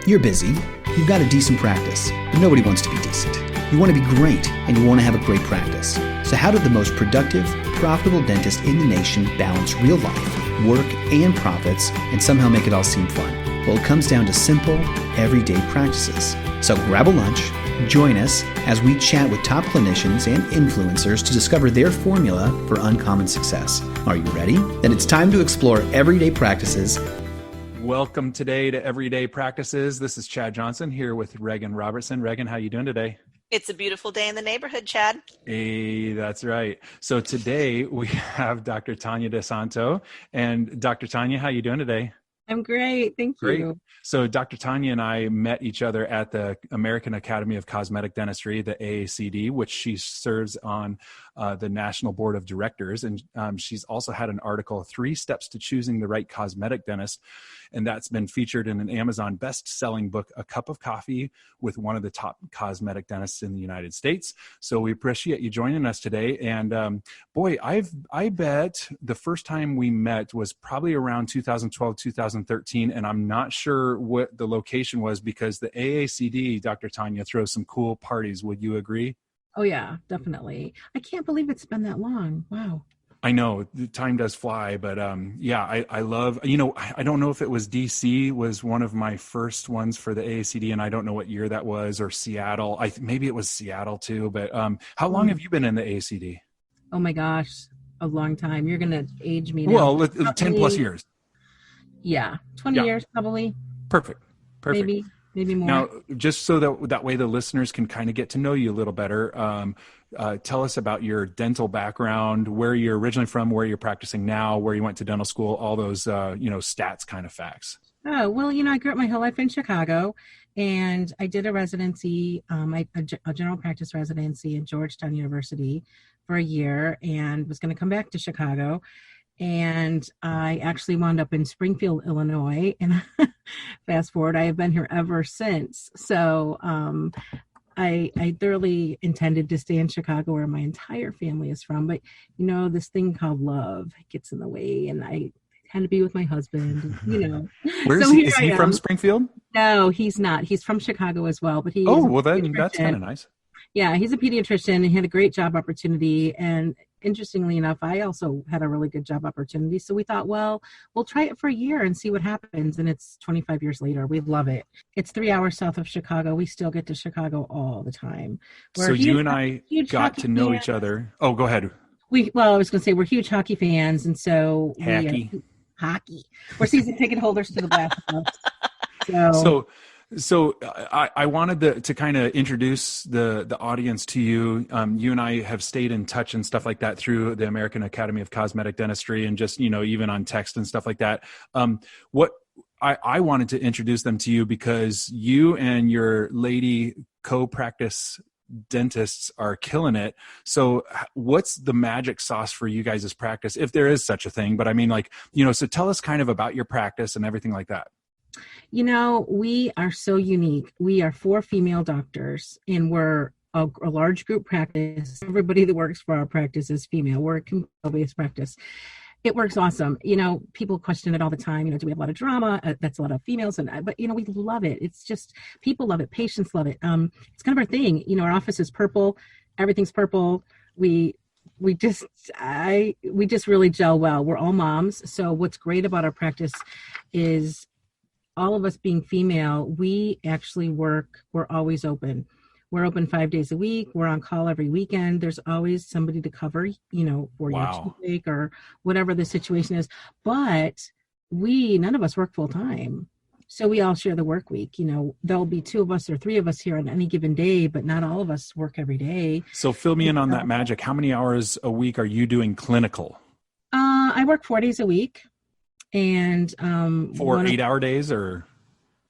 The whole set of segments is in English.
You're busy, you've got a decent practice, but nobody wants to be decent. You want to be great, and you want to have a great practice. So how did the most productive, profitable dentist in the nation balance real life, work, and profits, and somehow make it all seem fun? Well, it comes down to simple, everyday practices. So grab a lunch, join us as we chat with top clinicians and influencers to discover their formula for uncommon success. Are you ready? Then it's time to explore everyday practices. Welcome today to Everyday Practices. This is Chad Johnson here with Regan Robertson. Regan, how you doing today? It's a beautiful day in the neighborhood, Chad. Hey, that's right. So today we have Dr. Tanya DeSanto. And Dr. Tanya, how you doing today? I'm great. Thank you. Great. So Dr. Tanya and I met each other at the American Academy of Cosmetic Dentistry, the AACD, which she serves on the National Board of Directors. And she's also had an article, 3 Steps to Choosing the Right Cosmetic Dentist. And that's been featured in an Amazon best-selling book, A Cup of Coffee with one of the top cosmetic dentists in the United States. So we appreciate you joining us today. And boy, I bet the first time we met was probably around 2012, 2013. And I'm not sure what the location was because the AACD, Dr. Tanya, throws some cool parties. Would you agree? Oh yeah, definitely. I can't believe it's been that long. Wow. I know the time does fly, but yeah, I love, I don't know if it was DC was one of my first ones for the AACD, and I don't know what year that was, or Seattle. Maybe it was Seattle too, but how long have you been in the AACD? Oh my gosh, a long time. You're going to age me now. Well, 10 plus years. Yeah, 20 years probably. Perfect. Maybe more. Now, just so that way the listeners can kind of get to know you a little better, tell us about your dental background, where you're originally from, where you're practicing now, where you went to dental school, all those, stats kind of facts. Oh, well, I grew up my whole life in Chicago, and I did a residency, a general practice residency at Georgetown University for a year, and was going to come back to Chicago. And I actually wound up in Springfield, Illinois, and fast forward, I have been here ever since. So I thoroughly intended to stay in Chicago, where my entire family is from. But, this thing called love gets in the way, and I had to be with my husband, Where is so he? Is he from Springfield? No, he's not. He's from Chicago as well. But that's kind of nice. Yeah, he's a pediatrician. He had a great job opportunity. And interestingly enough, I also had a really good job opportunity. So we thought, well, we'll try it for a year and see what happens. And it's 25 years later. We love it. It's 3 hours south of Chicago. We still get to Chicago all the time. So you and I got to know each other. Oh, go ahead. I was going to say we're huge hockey fans. And so hockey. We're season ticket holders to the Blackhawks. So I wanted to kind of introduce the audience to you. You and I have stayed in touch and stuff like that through the American Academy of Cosmetic Dentistry, and just, even on text and stuff like that. What I wanted to introduce them to you because you and your lady co-practice dentists are killing it. So what's the magic sauce for you guys' practice, if there is such a thing? But I mean, so tell us kind of about your practice and everything like that. We are so unique. We are 4 female doctors, and we're a large group practice. Everybody that works for our practice is female. We're a community-based practice. It works awesome. People question it all the time. Do we have a lot of drama? That's a lot of females. But we love it. It's just, people love it. Patients love it. It's kind of our thing. Our office is purple. Everything's purple. We just really gel well. We're all moms. So what's great about our practice is all of us being female, we actually work, we're always open. We're open 5 days a week. We're on call every weekend. There's always somebody to cover, for your toothache or whatever the situation is. But none of us work full time. So we all share the work week. There'll be 2 of us or 3 of us here on any given day, but not all of us work every day. So fill me in on that magic. How many hours a week are you doing clinical? I work 4 days a week. And 4 8-hour days or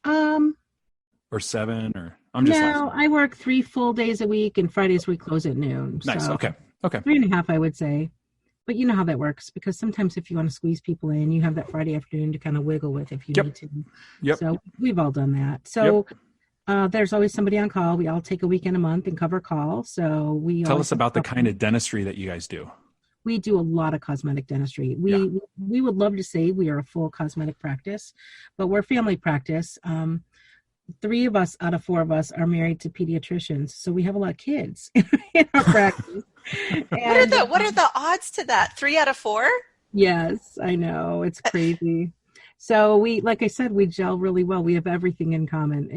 7 or I work 3 full days a week, and Fridays we close at noon. Nice. So Okay. 3.5, I would say. But you know how that works, because sometimes if you want to squeeze people in, you have that Friday afternoon to kind of wiggle with if you need to. Yep. So we've all done that. So there's always somebody on call. We all take a weekend a month and cover call. So tell us about the kind of dentistry that you guys do. We do a lot of cosmetic dentistry. We would love to say we are a full cosmetic practice, but we're a family practice. 3 of us out of 4 of us are married to pediatricians, so we have a lot of kids in our practice. What are the odds to that? 3 out of 4? Yes, I know, it's crazy. So like I said, we gel really well. We have everything in common.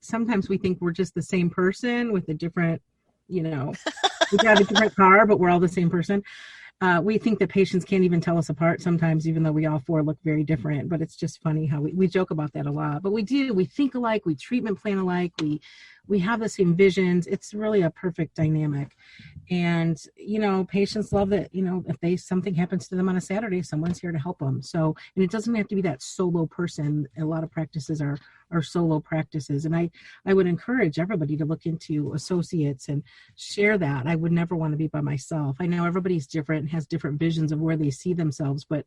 Sometimes we think we're just the same person with a different, we drive a different car, but we're all the same person. We think that patients can't even tell us apart sometimes, even though we all 4 look very different. But it's just funny how we joke about that a lot. But we do. We think alike. We treatment plan alike. We have the same visions. It's really a perfect dynamic. And, patients love that, if something happens to them on a Saturday, someone's here to help them. So, and it doesn't have to be that solo person. A lot of practices are solo practices. And I would encourage everybody to look into associates and share that. I would never want to be by myself. I know everybody's different and has different visions of where they see themselves, but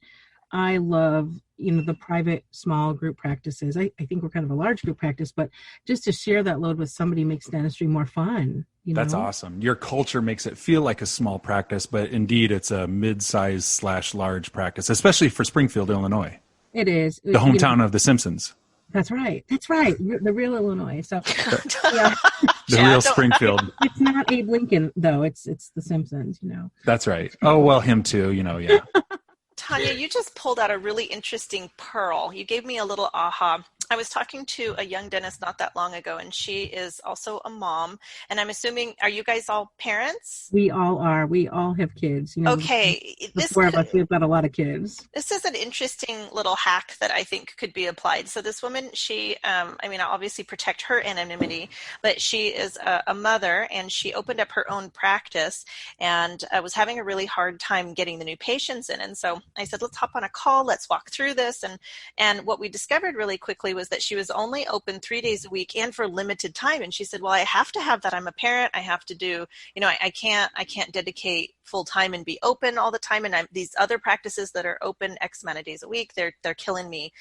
I love, the private small group practices. I think we're kind of a large group practice, but just to share that load with somebody makes dentistry more fun. That's awesome. Your culture makes it feel like a small practice, but indeed it's a mid-size / large practice, especially for Springfield, Illinois. It is. The hometown of the Simpsons. That's right. The real Illinois. So, yeah. The real Springfield. It's not Abe Lincoln, though. It's the Simpsons, That's right. Oh, well, him too, yeah. Tanya, you just pulled out a really interesting pearl. You gave me a little aha. I was talking to a young dentist not that long ago, and she is also a mom. And I'm assuming, are you guys all parents? We all are. We all have kids. Okay. The 4 of us, we've got a lot of kids. This is an interesting little hack that I think could be applied. So this woman, she, I'll obviously protect her anonymity, but she is a mother, and she opened up her own practice and was having a really hard time getting the new patients in. And so I said, let's hop on a call. Let's walk through this. And what we discovered really quickly was that she was only open 3 days a week and for limited time. And she said, well, I have to have that. I'm a parent. I have to do, I can't dedicate full time and be open all the time. And these other practices that are open X amount of days a week, they're killing me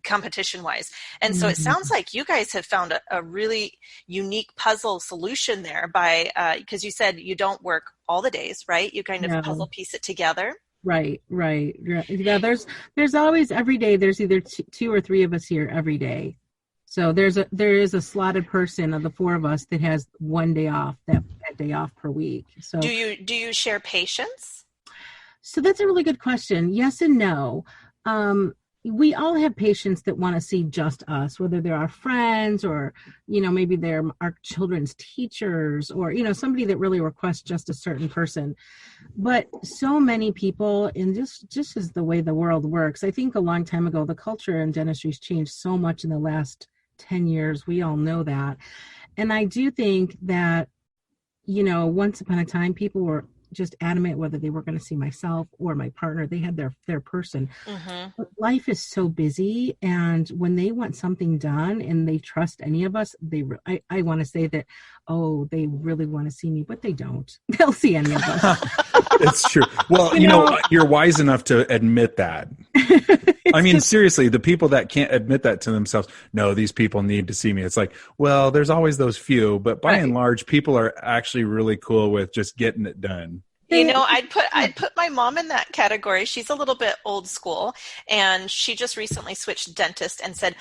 competition wise. And so it sounds like you guys have found a really unique puzzle solution there because you said you don't work all the days, right? You kind of puzzle piece it together. Right. Yeah, there's always every day. There's either 2 or 3 of us here every day. So there is a slotted person of the 4 of us that has 1 day off, that day off per week. So do you share patients? So that's a really good question. Yes and no. We all have patients that want to see just us, whether they're our friends or, maybe they're our children's teachers or, somebody that really requests just a certain person. But so many people, and just as the way the world works, I think a long time ago, the culture in dentistry has changed so much in the last 10 years. We all know that. And I do think that, once upon a time, people were just adamant whether they were going to see myself or my partner. They had their person. Mm-hmm. But life is so busy, and when they want something done and they trust any of us, I want to say that, they really want to see me, but they don't. They'll see any of us. It's true. Well, you're wise enough to admit that. Seriously, the people that can't admit that to themselves, no, these people need to see me. It's like, well, there's always those few, but by and large, people are actually really cool with just getting it done. I'd put my mom in that category. She's a little bit old school, and she just recently switched dentist and said,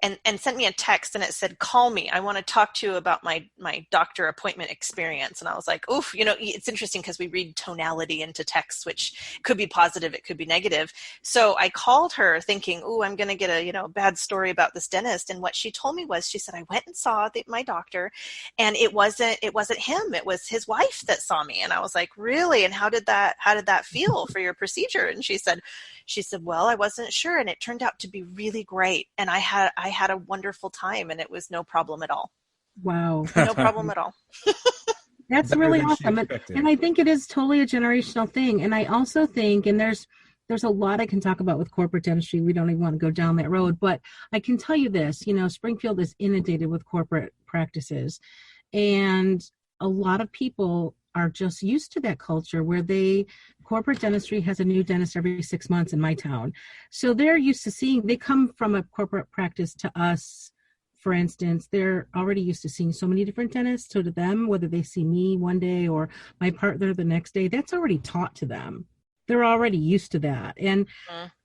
and sent me a text, and it said, call me. I want to talk to you about my doctor appointment experience. And I was like, oof, it's interesting because we read tonality into text, which could be positive, it could be negative. So I called her thinking, I'm going to get a, bad story about this dentist. And what she told me was, she said, I went and saw my doctor, and it wasn't him. It was his wife that saw me. And I was like, really? And how did that feel for your procedure? And she said, well, I wasn't sure. And it turned out to be really great. And I had a wonderful time, and it was no problem at all. Wow. No problem at all. That's really awesome. And I think it is totally a generational thing. And I also think, and there's a lot I can talk about with corporate dentistry. We don't even want to go down that road, but I can tell you this, Springfield is inundated with corporate practices, and a lot of people are just used to that culture where corporate dentistry has a new dentist every 6 months in my town. So they're used to they come from a corporate practice to us, for instance, they're already used to seeing so many different dentists. So to them, whether they see me one day or my partner the next day, that's already taught to them. They're already used to that. And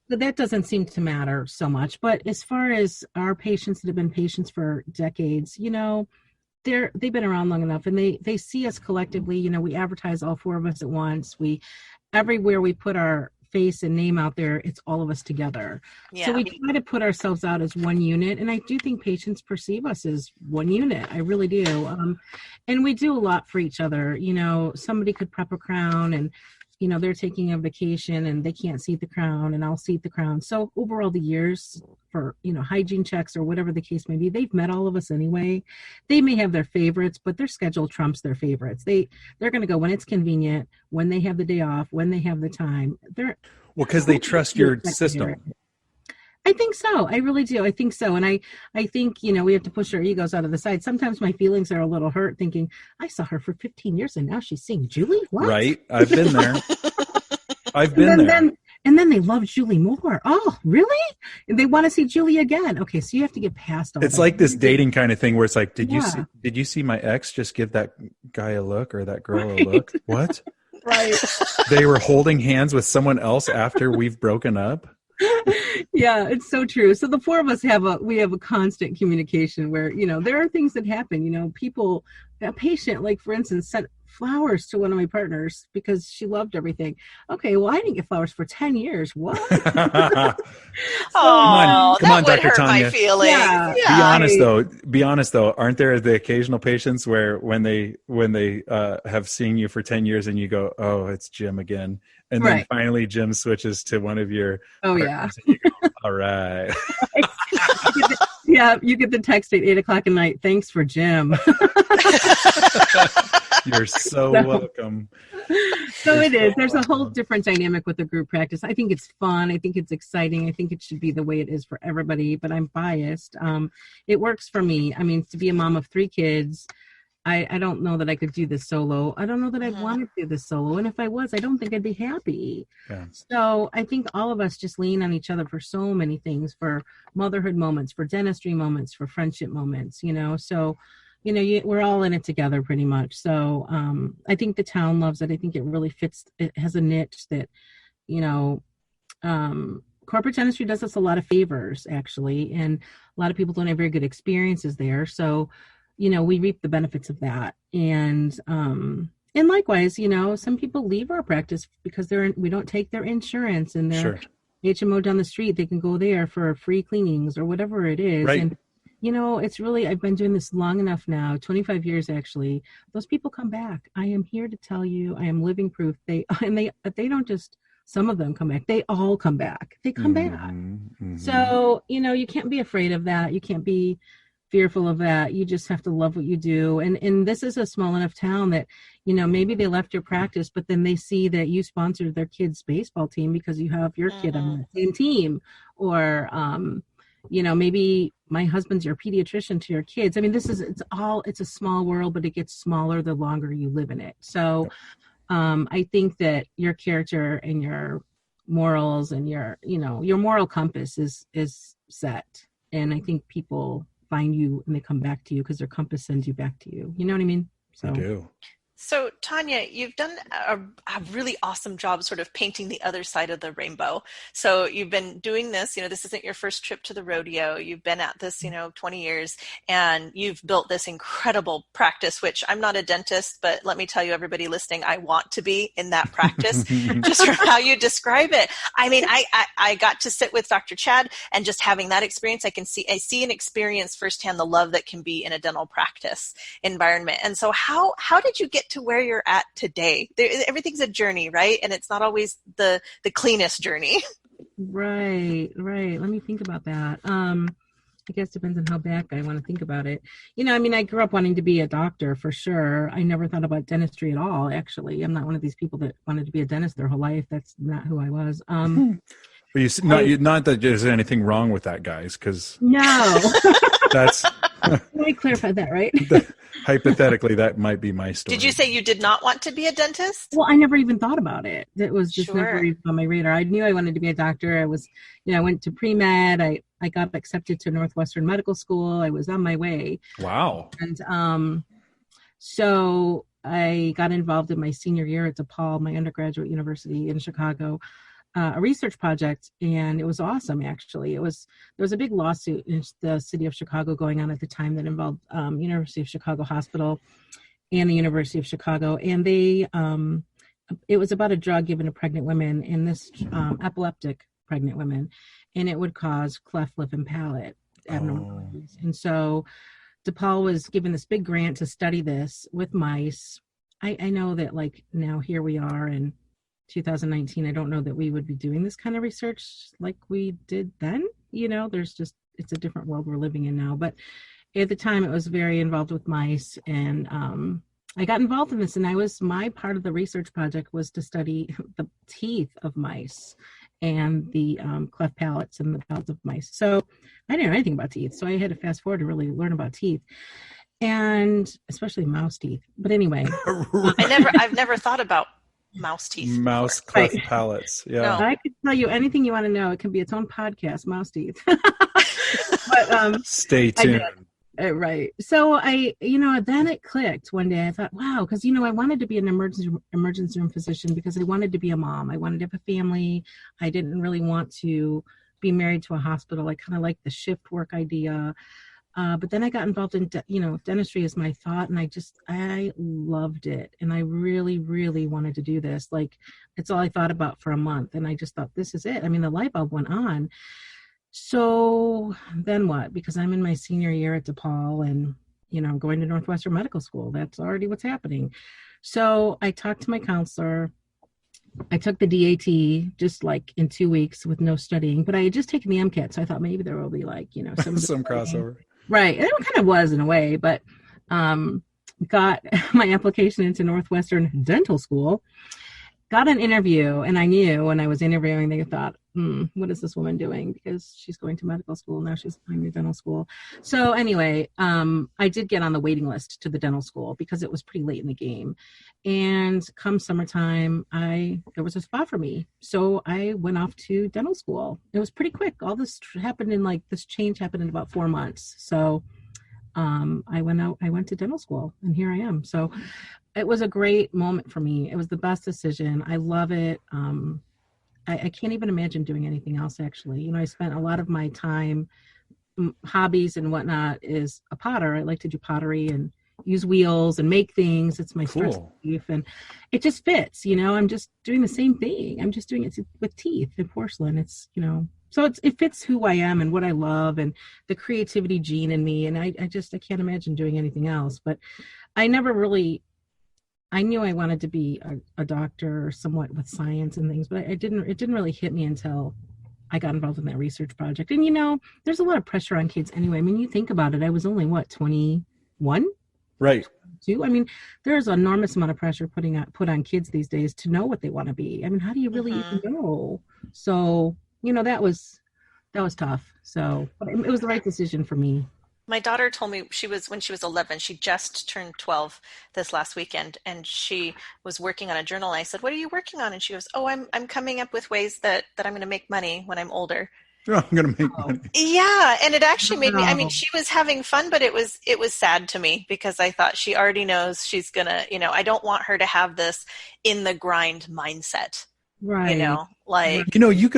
But that doesn't seem to matter so much. But as far as our patients that have been patients for decades, they've been around long enough, and they see us collectively. We advertise all four of us at once. Everywhere we put our face and name out there, it's all of us together. Yeah. So we try to put ourselves out as one unit, and I do think patients perceive us as one unit. I really do. And we do a lot for each other. Somebody could prep a crown, and they're taking a vacation and they can't seat the crown, and I'll seat the crown. So over all the years, for hygiene checks or whatever the case may be, they've met all of us anyway. They may have their favorites, but their schedule trumps their favorites. They're going to go when it's convenient, when they have the day off, when they have the time. Because they trust your system. I think so. I really do. I think so. And I think, we have to push our egos out of the side. Sometimes my feelings are a little hurt thinking, I saw her for 15 years and now she's seeing Julie? What? Right. I've been there. I've been there. And then they love Julie more. Oh, really? And they want to see Julie again. Okay, so you have to get past all It's that. like this dating kind of thing where it's like, did you see my ex just give that guy a look or that girl a look? What? Right. They were holding hands with someone else after we've broken up? Yeah, it's so true. So the four of us have a constant communication where, there are things that happen, a patient, like for instance, sent flowers to one of my partners because she loved everything. Okay, well, I didn't get flowers for 10 years. What? Oh, come on, that would Dr. hurt Tanya. my feelings. Yeah. Be honest though. Aren't there the occasional patients where when they have seen you for 10 years and you go, oh, it's Jim again. And then finally Jim switches to one of your partners and you go, all right. Yeah, you get the text at 8:00 at night. Thanks for Jim. You're so welcome. So it is. There's a whole different dynamic with the group practice. I think it's fun. I think it's exciting. I think it should be the way it is for everybody, but I'm biased. It works for me. I mean, to be a mom of 3 kids, I don't know that I could do this solo. I don't know that I'd want to do this solo. And if I was, I don't think I'd be happy. Yeah. So I think all of us just lean on each other for so many things, for motherhood moments, for dentistry moments, for friendship moments, So, we're all in it together pretty much. So I think the town loves it. I think it really fits. It has a niche that, corporate dentistry does us a lot of favors, actually. And a lot of people don't have very good experiences there. So, we reap the benefits of that. And likewise, some people leave our practice because we don't take their insurance and their HMO down the street. They can go there for free cleanings or whatever it is. Right. And, it's really, I've been doing this long enough now, 25 years actually. Those people come back. I am here to tell you, I am living proof. They don't just, some of them come back. They all come back. They come back. Mm-hmm. So, you can't be afraid of that. You can't be fearful of that. You just have to love what you do. And this is a small enough town that, maybe they left your practice, but then they see that you sponsored their kid's baseball team because you have your kid on the same team. Or, maybe my husband's your pediatrician to your kids. I mean, it's a small world, but it gets smaller the longer you live in it. So I think that your character and your morals and your moral compass is set. And I think people find you and they come back to you because their compass sends you back to you. You know what I mean? So. I do. So Tanya, you've done a really awesome job sort of painting the other side of the rainbow. So you've been doing this, this isn't your first trip to the rodeo. You've been at this, 20 years, and you've built this incredible practice, which I'm not a dentist, but let me tell you, everybody listening, I want to be in that practice just from how you describe it. I mean, I got to sit with Dr. Chad, and just having that experience, I see and experience firsthand the love that can be in a dental practice environment. And so how did you get to where you're at today? Everything's a journey, right? And it's not always the cleanest journey. Right. Let me think about that. I guess it depends on how back I want to think about it. I grew up wanting to be a doctor for sure. I never thought about dentistry at all, actually. I'm not one of these people that wanted to be a dentist their whole life. That's not who I was. But not that there's anything wrong with that, guys, because no. That's let me clarify that, right? Hypothetically, that might be my story. Did you say you did not want to be a dentist? Well, I never even thought about it. It was just never even on my radar. I knew I wanted to be a doctor. I was, I went to pre-med. I got accepted to Northwestern Medical School. I was on my way. Wow. And so I got involved in my senior year at DePaul, my undergraduate university in Chicago. a research project, and it was awesome. Actually, there was a big lawsuit in the city of Chicago going on at the time that involved University of Chicago Hospital and the University of Chicago, and it was about a drug given to pregnant women, and this epileptic pregnant women, and it would cause cleft lip and palate abnormalities. And so DePaul was given this big grant to study this with mice. I know that, like, now here we are in 2019, I don't know that we would be doing this kind of research like we did then. It's a different world we're living in now, but at the time it was very involved with mice, and I got involved in this, and my part of the research project was to study the teeth of mice and the cleft palates and the palates of mice. So I didn't know anything about teeth, so I had to fast forward to really learn about teeth, and especially mouse teeth. But anyway, I've never thought about mouse teeth. Mouse cleft palates. Yeah. No. I could tell you anything you want to know. It can be its own podcast, mouse teeth. But stay tuned. Right. So then it clicked one day. I thought, wow, because, I wanted to be an emergency room physician because I wanted to be a mom. I wanted to have a family. I didn't really want to be married to a hospital. I kind of liked the shift work idea. But then I got involved in, dentistry is my thought. And I loved it. And I really, really wanted to do this. Like, it's all I thought about for a month. And I just thought, this is it. I mean, the light bulb went on. So then what? Because I'm in my senior year at DePaul, and, I'm going to Northwestern Medical School. That's already what's happening. So I talked to my counselor. I took the DAT just like in 2 weeks with no studying, but I had just taken the MCAT. So I thought maybe there will be some crossover. Right. And it kind of was in a way, but got my application into Northwestern Dental School, got an interview, and I knew when I was interviewing, they thought, what is this woman doing? Because she's going to medical school. Now she's going to dental school. So anyway, I did get on the waiting list to the dental school because it was pretty late in the game. And come summertime, there was a spot for me. So I went off to dental school. It was pretty quick. All this happened this change happened in about 4 months. So I went to dental school, and here I am. So it was a great moment for me. It was the best decision. I love it. I can't even imagine doing anything else, actually. I spent a lot of my time, hobbies and whatnot, is a potter. I like to do pottery and use wheels and make things. It's my stress relief, and it just fits. I'm just doing the same thing. I'm just doing it with teeth and porcelain. It's, so it fits who I am and what I love and the creativity gene in me. And I can't imagine doing anything else. But I knew I wanted to be a doctor, somewhat with science and things, but it didn't really hit me until I got involved in that research project. And, there's a lot of pressure on kids anyway. I mean, you think about it, I was only 21? Right. 22? I mean, there's an enormous amount of pressure put on kids these days to know what they want to be. I mean, how do you really even know? So, that was tough. So, but it was the right decision for me. My daughter told me when she was 11, she just turned 12 this last weekend, and she was working on a journal. And I said, "What are you working on?" And she goes, "Oh, I'm coming up with ways that I'm going to make money when I'm older." Oh, I'm going to make money. Yeah, and it actually made me. I mean, she was having fun, but it was sad to me because I thought she already knows she's gonna. I don't want her to have this in the grind mindset. Right. You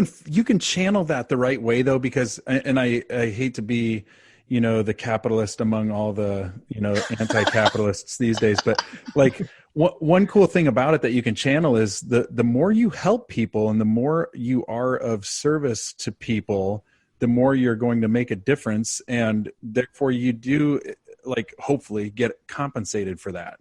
can channel that the right way though, because, and I hate to be, the capitalist among all the, anti-capitalists these days. But like one cool thing about it that you can channel is the more you help people and the more you are of service to people, the more you're going to make a difference. And therefore you do, like, hopefully get compensated for that.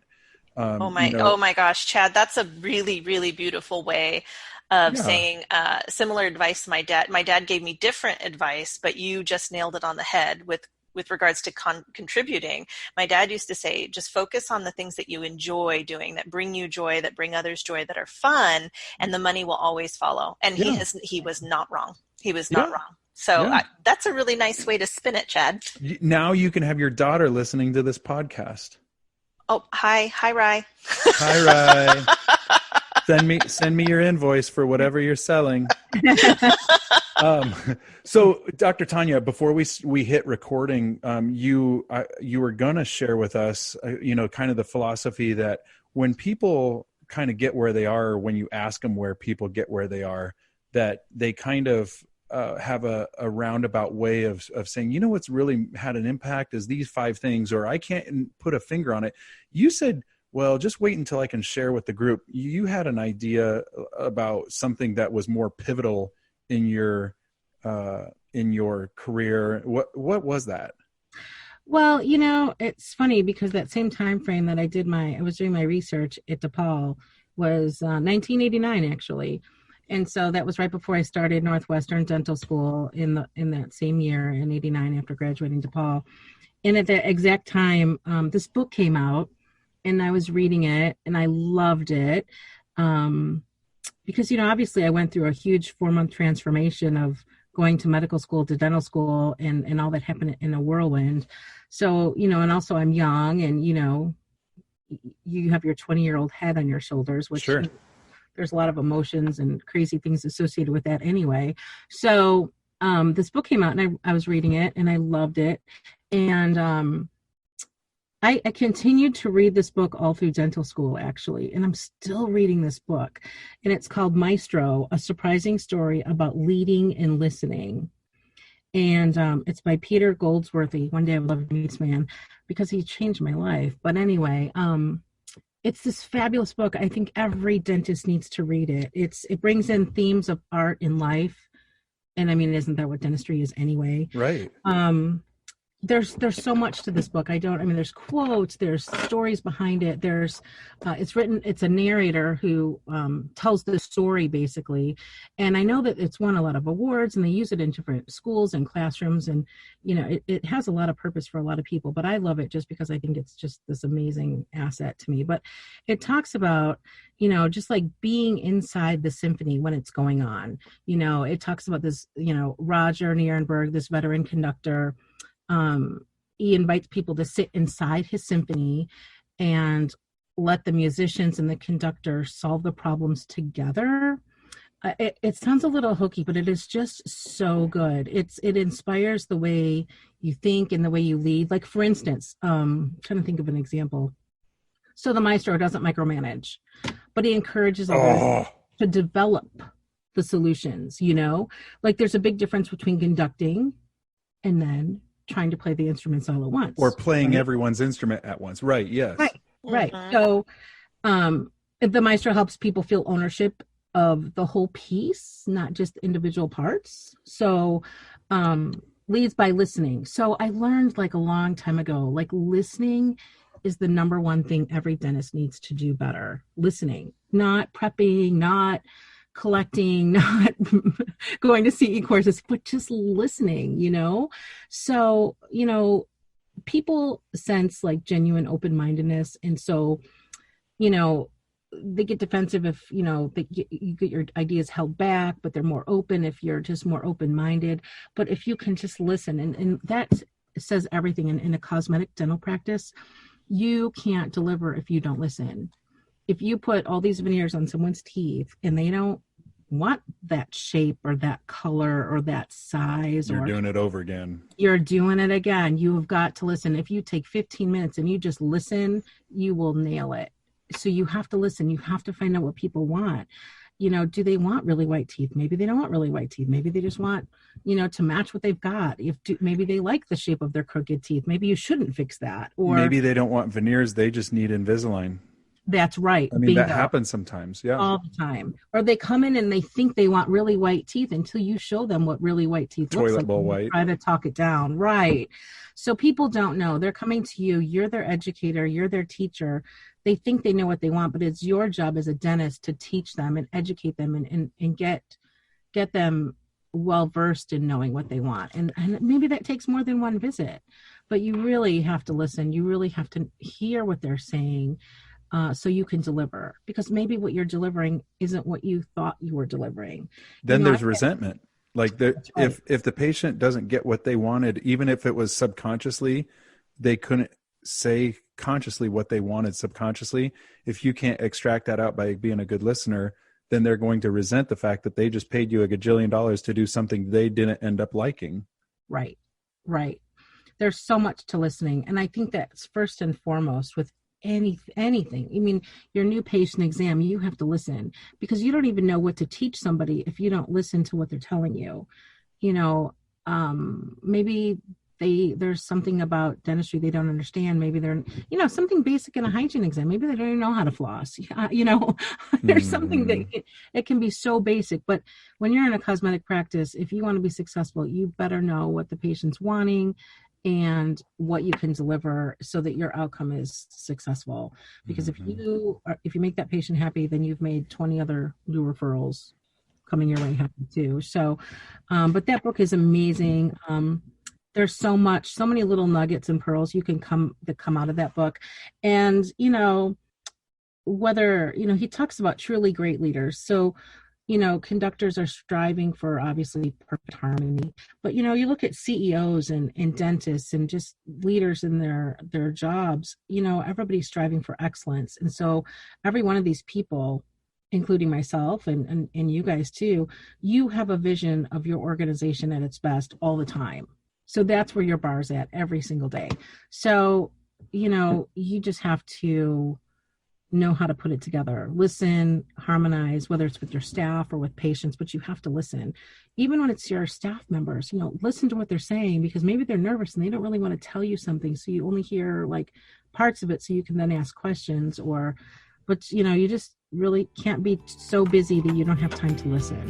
Oh my gosh, Chad, that's a really, really beautiful way of saying similar advice to my dad. My dad gave me different advice, but you just nailed it on the head with regards to contributing. My dad used to say, just focus on the things that you enjoy doing, that bring you joy, that bring others joy, that are fun, and the money will always follow. And he was not wrong. He was not wrong. So that's a really nice way to spin it, Chad. Now you can have your daughter listening to this podcast. Oh, hi, Rye. Hi, Rye. Send me your invoice for whatever you're selling. So, Dr. Tanya, before we hit recording, you were gonna share with us, kind of the philosophy that when people kind of get where they are, when you ask them where people get where they are, that they kind of have a roundabout way of saying, you know, what's really had an impact is these 5 things, or I can't put a finger on it. You said, well, just wait until I can share with the group. You had an idea about something that was more pivotal in your career. What was that? Well, you know, it's funny because that same time frame that I was doing my research at DePaul was 1989 actually. And so that was right before I started Northwestern Dental School in that same year in 89 after graduating DePaul. And at that exact time, this book came out and I was reading it and I loved it. Because, you know, obviously I went through a huge 4-month transformation of going to medical school to dental school and all that happened in a whirlwind. So, you know, and also I'm young and, you know, you have your 20-year-old head on your shoulders, which sure. There's a lot of emotions and crazy things associated with that anyway. So this book came out and I was reading it and I loved it. And I continued to read this book all through dental school, actually, and I'm still reading this book. And it's called Maestro, A Surprising Story About Leading and Listening. And it's by Peter Goldsworthy. One day I would love to meet this man because he changed my life. But anyway, it's this fabulous book. I think every dentist needs to read it. It brings in themes of art in life. And I mean, isn't that what dentistry is anyway? Right. There's so much to this book. There's quotes, there's stories behind it. It's a narrator who tells the story basically. And I know that it's won a lot of awards and they use it in different schools and classrooms. And, you know, it has a lot of purpose for a lot of people, but I love it just because I think it's just this amazing asset to me. But it talks about, you know, just like being inside the symphony when it's going on. You know, it talks about this, you know, Roger Nierenberg, this veteran conductor. He invites people to sit inside his symphony and let the musicians and the conductor solve the problems together. It sounds a little hokey, but it is just so good. It inspires the way you think and the way you lead. Like, for instance, I'm trying to think of an example. So the maestro doesn't micromanage, but he encourages others to develop the solutions, you know? Like, there's a big difference between conducting and then trying to play the instruments all at once, or playing everyone's instrument at once. Right. Yes. Right. So the maestro helps people feel ownership of the whole piece, not just individual parts. So leads by listening. So I learned like a long time ago, like listening is the number one thing every dentist needs to do better. Listening, not prepping, not collecting, not going to CE courses, but just listening, you know? So, you know, people sense like genuine open-mindedness. And so, you know, they get defensive if, you know, you get your ideas held back, but they're more open if you're just more open-minded. But if you can just listen, and that says everything in a cosmetic dental practice, you can't deliver if you don't listen. If you put all these veneers on someone's teeth and they don't want that shape or that color or that size, you're doing it over again. You're doing it again. You have got to listen. If you take 15 minutes and you just listen, you will nail it. So you have to listen. You have to find out what people want. You know, do they want really white teeth? Maybe they don't want really white teeth. Maybe they just want, you know, to match what they've got. Maybe they like the shape of their crooked teeth. Maybe you shouldn't fix that. Or maybe they don't want veneers. They just need Invisalign. That's right. I mean, bingo. That happens sometimes. Yeah. All the time. Or they come in and they think they want really white teeth until you show them what really white teeth looks like. Toilet bowl white. Try to talk it down. Right. So people don't know. They're coming to you. You're their educator. You're their teacher. They think they know what they want, but it's your job as a dentist to teach them and educate them and get them well-versed in knowing what they want. And maybe that takes more than one visit, but you really have to listen. You really have to hear what they're saying. So you can deliver, because maybe what you're delivering isn't what you thought you were delivering. Then there's resentment. Like if the patient doesn't get what they wanted, even if it was subconsciously, they couldn't say consciously what they wanted subconsciously. If you can't extract that out by being a good listener, then they're going to resent the fact that they just paid you $1 gajillion to do something they didn't end up liking. Right. There's so much to listening. And I think that's first and foremost with anything. I mean, your new patient exam, you have to listen, because you don't even know what to teach somebody if you don't listen to what they're telling you. You know, maybe there's something about dentistry they don't understand. Maybe they're, you know, something basic in a hygiene exam. Maybe they don't even know how to floss. You know, there's something that it can be so basic. But when you're in a cosmetic practice, if you want to be successful, you better know what the patient's wanting and what you can deliver so that your outcome is successful. Because if you make that patient happy, then you've made 20 other new referrals coming your way happy too. So, but that book is amazing. There's so many little nuggets and pearls that come out of that book. And, you know, whether, you know, he talks about truly great leaders. So, you know, conductors are striving for obviously perfect harmony, but, you know, you look at CEOs and dentists and just leaders in their jobs, you know, everybody's striving for excellence. And so every one of these people, including myself and you guys too, you have a vision of your organization at its best all the time. So that's where your bar's at every single day. So, you know, you just have to know how to put it together, listen, harmonize, whether it's with your staff or with patients, but you have to listen. Even when it's your staff members, you know, listen to what they're saying, because maybe they're nervous and they don't really want to tell you something. So you only hear like parts of it so you can then ask questions, but you know, you just really can't be so busy that you don't have time to listen.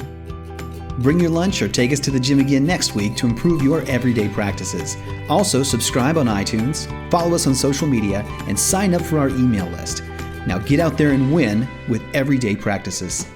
Bring your lunch or take us to the gym again next week to improve your everyday practices. Also, subscribe on iTunes, follow us on social media, and sign up for our email list. Now get out there and win with everyday practices.